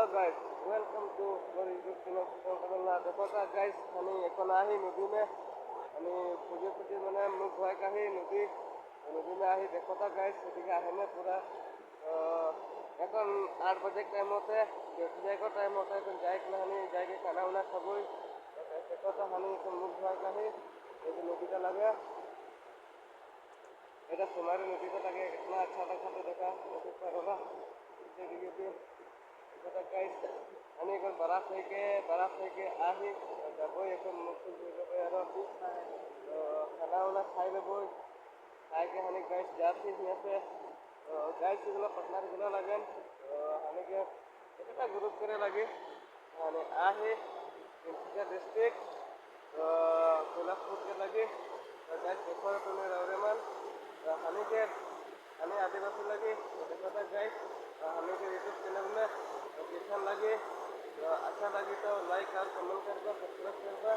guys, welcome to our YouTube channel Kerala. देखो ता guys, Honey एक नाही नदी में हनी पूजे मने मुख भाई का ही नदी में आही देखो ता guys, ठीक है हमें पूरा এখন 8 बजे टाइम होते हैं जाए को टाइम होता है तो जाए के हनी जाए के खाना वाना खाबो देखो ता हनी मुख भाई का ही ये नदीটা लगे এটা সোনারি নদীটা লাগে कितना अच्छा था तो देखा नदी पर होगा देखिए এটা গাইস আমি এখন বরফ থেকে আহি যাব এখন মুখ ধুই আর খানা ওনা খাই লব খাইকে হানি গাইস যাচ্ছি নিয়ে গাইস এগুলো পার্টনার গুলো লাগেন হানিকে এটা গ্রুপ করে লাগে মানে আহি তিনটা ডিস্ট্রিক্ট कोल्हापुर के लगे गाइस देखो तुम्हें रौरेमान हानि आदिवासी लगे देखो था गाइस हमें के यूट्यूब चैनल में लोकेशन लगे अच्छा लगे तो लाइक और कमेंट करना सब्सक्राइब करना